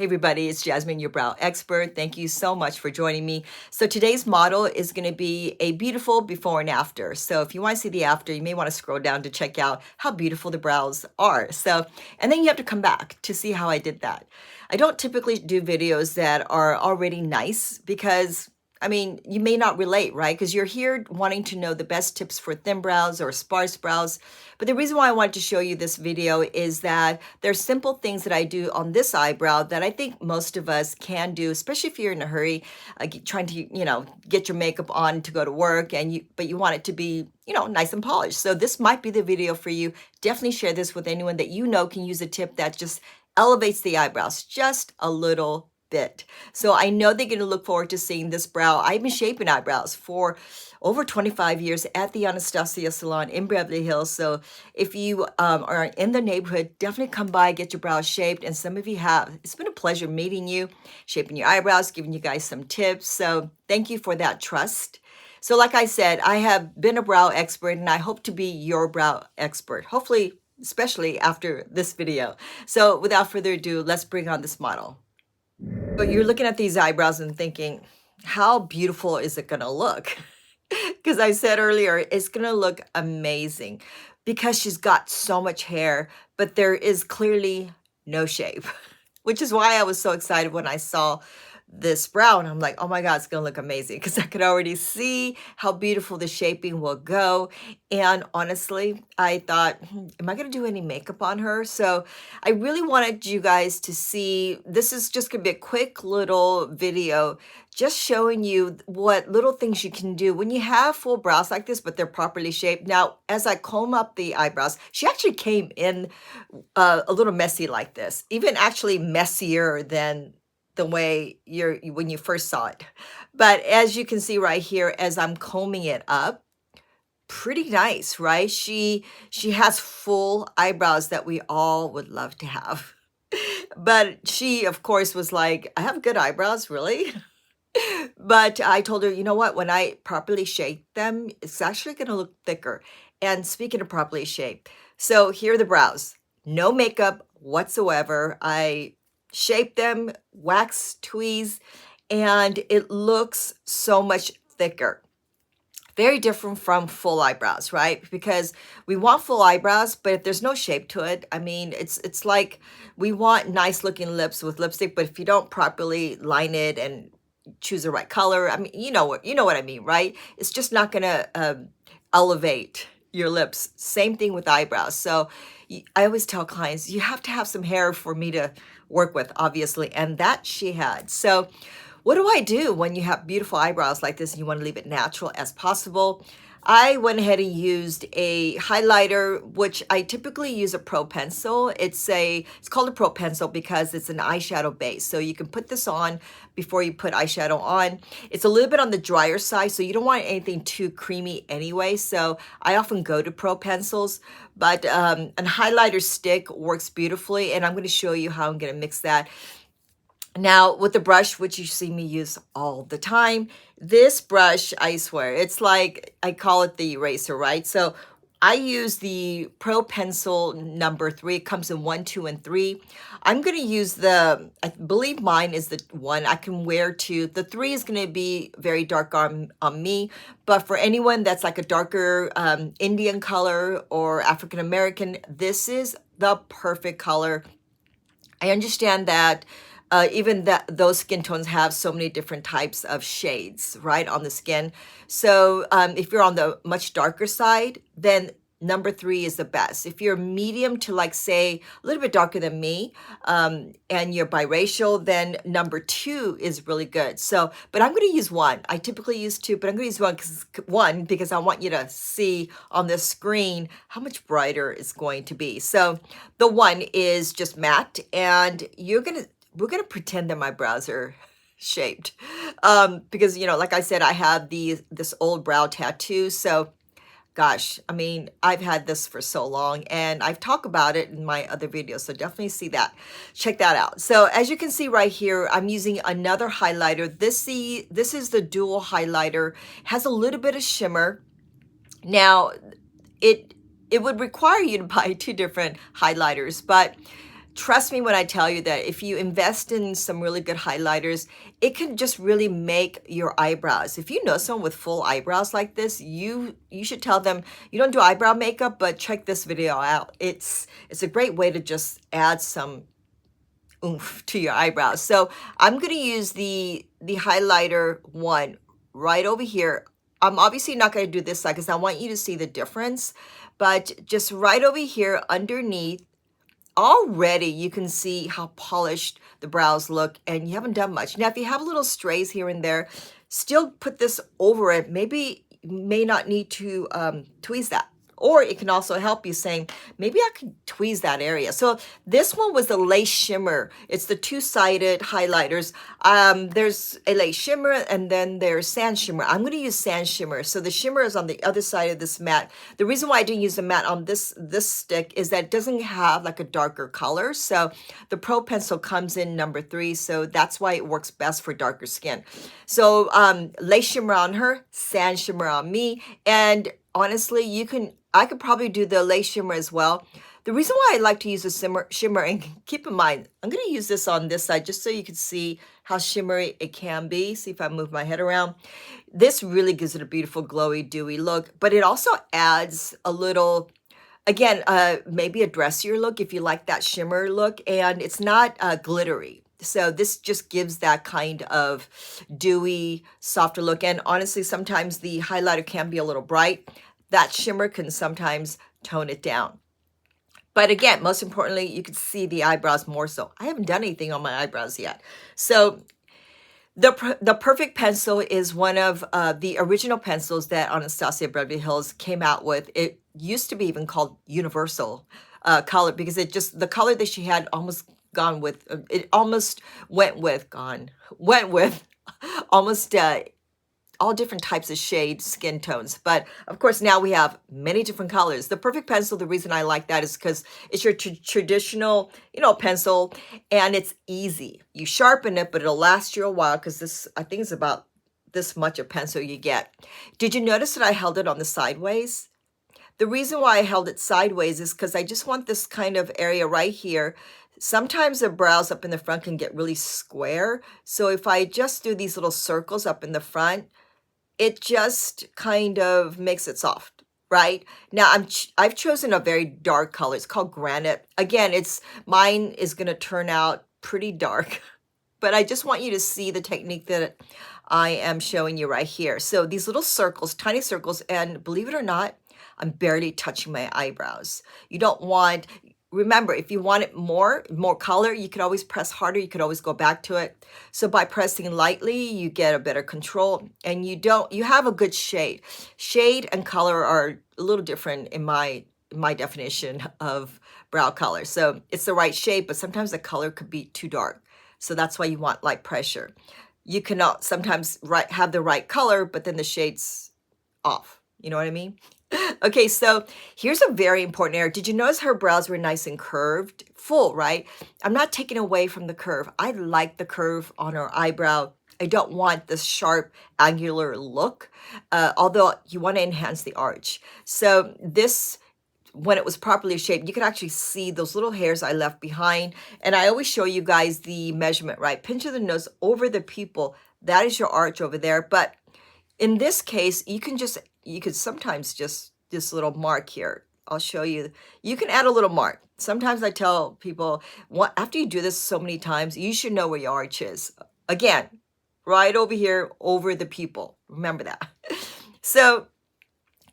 Hey everybody, it's Jasmine, your brow expert. Thank you so much for joining me. So today's model is going to be a beautiful before and after. So if you want to see the after, you may want to scroll down to check out how beautiful the brows are. So, and then you have to come back to see how I did that. I don't typically do videos that are already nice because I mean, you may not relate, right? Because you're here wanting to know the best tips for thin brows or sparse brows. But the reason why I wanted to show you this video is that there's simple things that I do on this eyebrow that I think most of us can do, especially if you're in a hurry, trying to, get your makeup on to go to work, but you want it to be, nice and polished. So this might be the video for you. Definitely share this with anyone that you know can use a tip that just elevates the eyebrows just a little bit. So I know they're going to look forward to seeing this brow. I've been shaping eyebrows for over 25 years at the Anastasia salon in Beverly Hills. So if you are in the neighborhood, definitely come by, get your brows shaped. And some of you have. It's been a pleasure meeting you, shaping your eyebrows, giving you guys some tips. So thank you for that trust. So like I said, I have been a brow expert and I hope to be your brow expert, hopefully, especially after this video. So without further ado, let's bring on this model. But you're looking at these eyebrows and thinking, how beautiful is it going to look? Because I said earlier, it's going to look amazing because she's got so much hair, but there is clearly no shape, which is why I was so excited when I saw this brow and I'm like, oh my God, it's gonna look amazing because I could already see how beautiful the shaping will go. And honestly, I thought, am I gonna do any makeup on her? So I really wanted you guys to see, this is just gonna be a quick little video just showing you what little things you can do when you have full brows like this, but they're properly shaped. Now, as I comb up the eyebrows, she actually came in a little messy like this, even actually messier than the way when you first saw it. But as you can see right here, as I'm combing it up, pretty nice, right? She has full eyebrows that we all would love to have. But she, of course, was like, I have good eyebrows, really? But I told her, you know what? When I properly shape them, it's actually going to look thicker. And speaking of properly shaped, so here are the brows. No makeup whatsoever. I shape them, wax tweeze, and it looks so much thicker. Very different from full eyebrows, right? Because we want full eyebrows, but if there's no shape to it, I mean, it's like we want nice looking lips with lipstick, but if you don't properly line it and choose the right color, I mean, you know what I mean, right? It's just not gonna elevate your lips. Same thing with eyebrows. So I always tell clients, you have to have some hair for me to work with, obviously, and that she had. So what do I do when you have beautiful eyebrows like this and you want to leave it natural as possible? I went ahead and used a highlighter, which I typically use a Pro Pencil. It's called a Pro Pencil because it's an eyeshadow base. So you can put this on before you put eyeshadow on. It's a little bit on the drier side, so you don't want anything too creamy anyway. So I often go to Pro Pencils, but a highlighter stick works beautifully, and I'm going to show you how I'm going to mix that. Now, with the brush, which you see me use all the time, this brush, I swear, it's like, I call it the eraser, right? So I use the Pro Pencil number 3. It comes in 1, 2, and 3. I'm going to use I believe mine is the 1 I can wear to. The 3 is going to be very dark on me, but for anyone that's like a darker Indian color or African American, this is the perfect color. I understand that even those skin tones have so many different types of shades, right, on the skin. So if you're on the much darker side, then number 3 is the best. If you're medium to, like, say, a little bit darker than me, and you're biracial, then number 2 is really good. So, but I'm going to use 1. I typically use 2, but I'm going to use 1 because I want you to see on the screen how much brighter it's going to be. So the 1 is just matte, and we're gonna pretend that my brows are shaped, because like I said, I have this old brow tattoo. So gosh, I mean, I've had this for so long, and I've talked about it in my other videos, so definitely check that out. So as you can see right here, I'm using another highlighter. This is the dual highlighter. Has a little bit of shimmer. Now it would require you to buy 2 different highlighters, but trust me when I tell you that if you invest in some really good highlighters, it can just really make your eyebrows. If you know someone with full eyebrows like this, you should tell them you don't do eyebrow makeup, but check this video out. It's a great way to just add some oomph to your eyebrows. So I'm going to use the highlighter one right over here. I'm obviously not going to do this side because I want you to see the difference, but just right over here underneath, already you can see how polished the brows look, and you haven't done much. Now, if you have little strays here and there, still put this over it. Maybe you may not need to tweeze that. Or it can also help you saying, maybe I could tweeze that area. So this one was the lace shimmer. It's the two-sided highlighters. There's a lace shimmer and then there's sand shimmer. I'm going to use sand shimmer. So the shimmer is on the other side of this mat. The reason why I didn't use the mat on this stick is that it doesn't have like a darker color. So the Pro Pencil comes in number 3. So that's why it works best for darker skin. So lace shimmer on her, sand shimmer on me. And honestly, I could probably do the lace shimmer as well. The reason why I like to use the shimmer, and keep in mind, I'm going to use this on this side just so you can see how shimmery it can be. See if I move my head around. This really gives it a beautiful, glowy, dewy look, but it also adds a little, again, maybe a dressier look if you like that shimmer look, and it's not glittery. So this just gives that kind of dewy, softer look. And honestly, sometimes the highlighter can be a little bright. That shimmer can sometimes tone it down. But again, most importantly, you can see the eyebrows more so. I haven't done anything on my eyebrows yet. So the Perfect Pencil is one of the original pencils that Anastasia Beverly Hills came out with. It used to be even called Universal color because the color that she had almost gone with, it almost went with almost all different types of shades, skin tones. But of course, now we have many different colors. The Perfect Pencil, the reason I like that is because it's your traditional, pencil, and it's easy. You sharpen it, but it'll last you a while because this, I think it's about this much of pencil you get. Did you notice that I held it on the sideways? The reason why I held it sideways is because I just want this kind of area right here. Sometimes the brows up in the front can get really square. So if I just do these little circles up in the front, it just kind of makes it soft, right? Now I've chosen a very dark color. It's called Granite. Again, mine is going to turn out pretty dark, but I just want you to see the technique that I am showing you right here. So these little circles, tiny circles, and believe it or not, I'm barely touching my eyebrows. You don't want, remember, if you want it more color, you could always press harder. You could always go back to it. So by pressing lightly, you get a better control, and you have a good shade. Shade and color are a little different in my definition of brow color. So it's the right shade, but sometimes the color could be too dark. So that's why you want light pressure. You cannot sometimes have the right color, but then the shade's off. You know what I mean? Okay, so here's a very important area. Did you notice her brows were nice and curved? Full, right? I'm not taking away from the curve. I like the curve on her eyebrow. I don't want this sharp, angular look, although you want to enhance the arch. So this, when it was properly shaped, you could actually see those little hairs I left behind. And I always show you guys the measurement, right? Pinch of the nose over the pupil. That is your arch over there. But in this case, you could sometimes just this little mark here. I'll show you. You can add a little mark. Sometimes I tell people, after you do this so many times, you should know where your arch is. Again, right over here, over the pupil. Remember that. So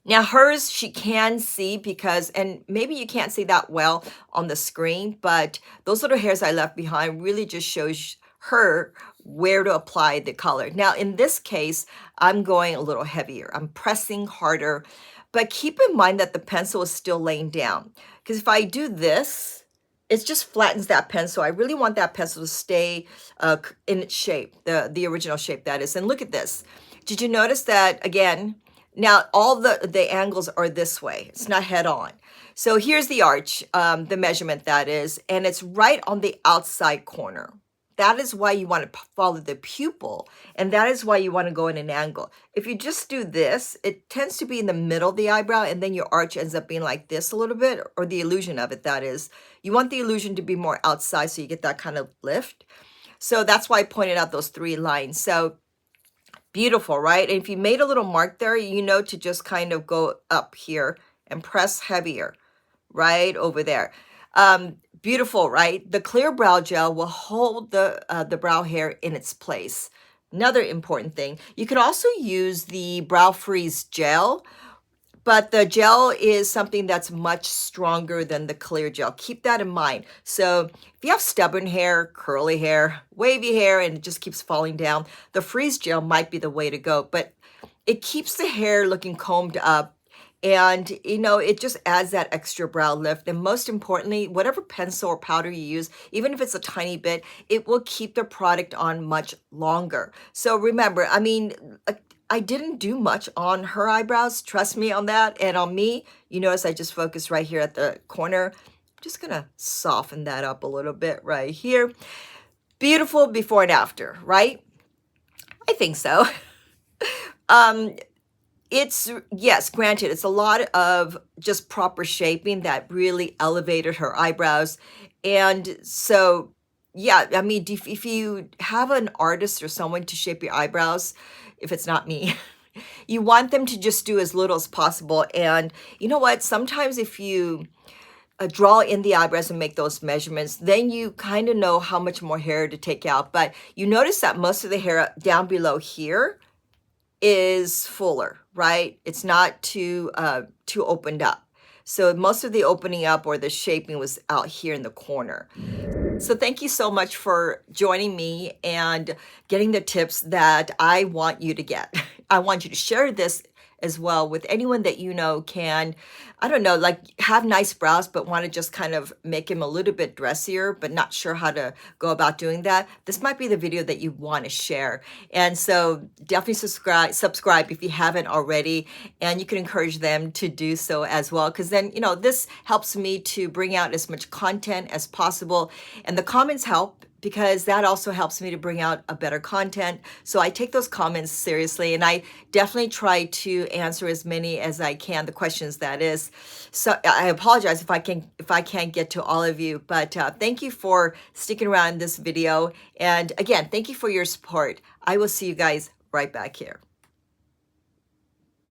now hers, she can see because, and maybe you can't see that well on the screen, but those little hairs I left behind really just shows her where to apply the color. Now, in this case, I'm going a little heavier. I'm pressing harder, but keep in mind that the pencil is still laying down. Because if I do this, it just flattens that pencil. I really want that pencil to stay in its shape, the original shape that is. And look at this. Did you notice that, again, now all the angles are this way. It's not head on. So here's the arch, the measurement that is, and it's right on the outside corner. that is why you want to follow the pupil, and that is why you want to go in an angle. If you just do this, it tends to be in the middle of the eyebrow, and then your arch ends up being like this a little bit, or the illusion of it, that is. You want the illusion to be more outside so you get that kind of lift. So that's why I pointed out those 3 lines. So beautiful, right? And if you made a little mark there, you know to just kind of go up here and press heavier right over there. Beautiful, right? The clear brow gel will hold the brow hair in its place. Another important thing, you can also use the Brow Freeze gel, but the gel is something that's much stronger than the clear gel. Keep that in mind. So if you have stubborn hair, curly hair, wavy hair, and it just keeps falling down, the freeze gel might be the way to go, but it keeps the hair looking combed up, and you know, it just adds that extra brow lift. And most importantly, whatever pencil or powder you use, even if it's a tiny bit, it will keep the product on much longer. So remember, I mean, I didn't do much on her eyebrows, trust me on that. And on me, you notice I just focused right here at the corner. I'm just gonna soften that up a little bit right here. Beautiful before and after, right? I think so. It's, yes, granted, it's a lot of just proper shaping that really elevated her eyebrows. And so, yeah, I mean, if you have an artist or someone to shape your eyebrows, if it's not me, you want them to just do as little as possible. And you know what? Sometimes if you draw in the eyebrows and make those measurements, then you kind of know how much more hair to take out. But you notice that most of the hair down below here is fuller, right? It's not too opened up. So most of the opening up or the shaping was out here in the corner. So thank you so much for joining me and getting the tips that I want you to get. I want you to share this as well with anyone that you know can, I don't know, like have nice brows but want to just kind of make him a little bit dressier but not sure how to go about doing that. This might be the video that you want to share. And so definitely subscribe if you haven't already, and you can encourage them to do so as well, because then, you know, this helps me to bring out as much content as possible, and the comments help because that also helps me to bring out a better content. So I take those comments seriously, and I definitely try to answer as many as I can, the questions that is. So I apologize if I can't get to all of you, but thank you for sticking around this video. And again, thank you for your support. I will see you guys right back here.